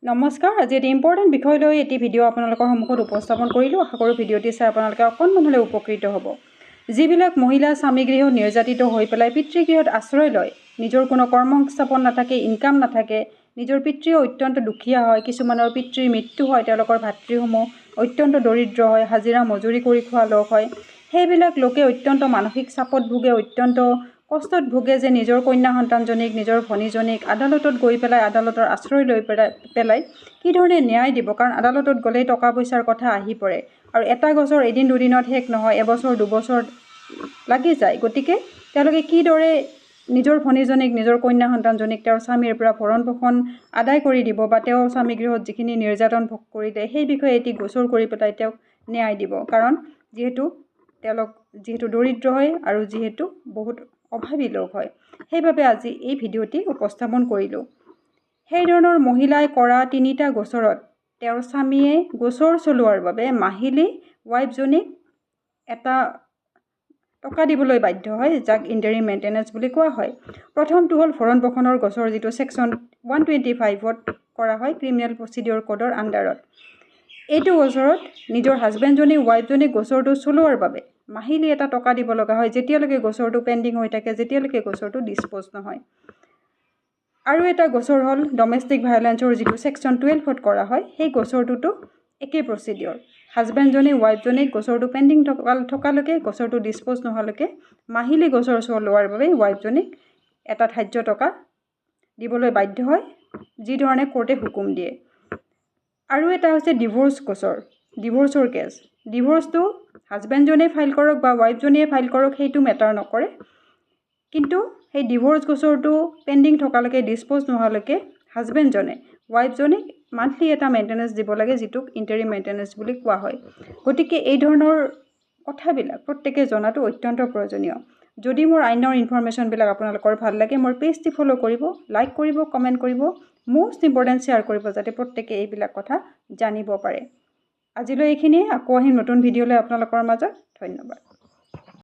নমস্কাৰ, আজি এটি ইম্পৰ্টেণ্ট বিষয় লৈ এটি ভিডিঅ' আপোনালোকৰ সন্মুখত উপস্থাপন কৰিলোঁ। আশা কৰোঁ ভিডিঅ'টি চাই আপোনালোকে অকণমান হ'লেও উপকৃত হ'ব। যিবিলাক মহিলা স্বামীগৃহ নিৰ্যাতিত হৈ পেলাই পিতৃগৃহত আশ্ৰয় লয়, নিজৰ কোনো কৰ্মসংস্থাপন নাথাকে, ইনকাম নাথাকে, নিজৰ পিতৃও অত্যন্ত দুখীয়া হয়, কিছুমানৰ পিতৃৰ মৃত্যু হয়, তেওঁলোকৰ ভাতৃসমূহ অত্যন্ত দৰিদ্ৰ হয়, হাজিৰা মজুৰি কৰি খোৱা লোক হয়, সেইবিলাক লোকে অত্যন্ত মানসিক চাপত ভোগে, অত্যন্ত কষ্টত ভোগে যে নিজৰ কন্যা সন্তানজনীক, নিজৰ ভনীজনীক আদালতত গৈ পেলাই আদালতৰ আশ্ৰয় লৈ পেলাই কি ধৰণে ন্যায় দিব। কাৰণ আদালতত গ'লেই টকা পইচাৰ কথা আহি পৰে আৰু এটা গছৰ এদিন দুদিনত শেষ নহয়, এবছৰ দুবছৰ লাগি যায়। গতিকে তেওঁলোকে কিদৰে নিজৰ ভনীজনীক, নিজৰ কন্যা সন্তানজনীক তেওঁৰ স্বামীৰ পৰা ভৰণ পোষণ আদায় কৰি দিব বা তেওঁৰ স্বামীগৃহত যিখিনি নিৰ্যাতন ভোগ কৰিলে সেই বিষয়ে এটি গোচৰ কৰি পেলাই তেওঁক ন্যায় দিব। কাৰণ তেওঁলোক যিহেতু দৰিদ্ৰ হয় আৰু যিহেতু বহুত অভাৱী লোক হয়, সেইবাবে আজি এই ভিডিঅ'টি উপস্থাপন কৰিলোঁ। সেই ধৰণৰ মহিলাই কৰা 3টা গোচৰত তেওঁৰ স্বামীয়ে গোচৰ চলোৱাৰ বাবে মাহিলী ৱাইফজনীক এটা টকা দিবলৈ বাধ্য হয়, যাক ইণ্টাৰিম মেইনটেনেঞ্চ বুলি কোৱা হয়। প্ৰথমটো হ'ল ভৰণ পোষণৰ গোচৰ, যিটো ছেকশ্যন 125ত কৰা হয় ক্ৰিমিনেল প্ৰচিডিঅ'ৰ কোডৰ আণ্ডাৰত। এইটো গোচৰত নিজৰ হাজবেণ্ডজনী ৱাইফজনীক গোচৰটো চলোৱাৰ বাবে মাহিলী এটা টকা দিব লগা হয়, যেতিয়ালৈকে গোচৰটো পেণ্ডিং হৈ থাকে, যেতিয়ালৈকে গোচৰটো ডিছপ'জ নহয়। আৰু এটা গোচৰ হ'ল ডমেষ্টিক ভায়লেঞ্চৰ, যিটো ছেকশ্যন 12ত কৰা হয়। সেই গোচৰটোতো একেই প্ৰচিডিঅ'ৰ, হাজবেণ্ডজনী ৱাইফজনীক গোচৰটো পেণ্ডিং থকালৈকে, গোচৰটো ডিছপ'জ নোহোৱালৈকে মাহিলী গোচৰ চলোৱাৰ বাবে ৱাইফজনীক এটা ধাৰ্য টকা দিবলৈ বাধ্য হয়, যি ধৰণে কোৰ্টে হুকুম দিয়ে। আৰু এটা হৈছে ডিভোৰ্চ গোচৰ, ডিভোৰ্চৰ কেছ। ডিভোৰ্চটো হাজবেণ্ডজনীয়ে ফাইল কৰক বা ৱাইফজনীয়ে ফাইল কৰক, সেইটো মেটাৰ নকৰে, কিন্তু সেই ডিভোৰ্চ গোচৰটো পেণ্ডিং থকালৈকে, ডিছপ'জ নোহোৱালৈকে হাজবেণ্ডজনে ৱাইফজনীক মান্থলি এটা মেইনটেনেঞ্চ দিব লাগে, যিটোক ইণ্টাৰিম মেইনটেনেঞ্চ বুলি কোৱা হয়। গতিকে এই ধৰণৰ কথাবিলাক প্ৰত্যেকে জনাটো অত্যন্ত প্ৰয়োজনীয়। যদি মোৰ আইনৰ ইনফৰমেশ্যনবিলাক আপোনালোকৰ ভাল লাগে, মোৰ পেজটি ফ'ল' কৰিব, লাইক কৰিব, কমেণ্ট কৰিব, মষ্ট ইম্পৰ্টেণ্ট শ্বেয়াৰ কৰিব, যাতে প্ৰত্যেকে এইবিলাক কথা জানিব পাৰে। আজিলৈ এইখিনিয়ে, আকৌ আহিম নতুন ভিডিঅ'লৈ আপোনালোকৰ মাজত। ধন্যবাদ।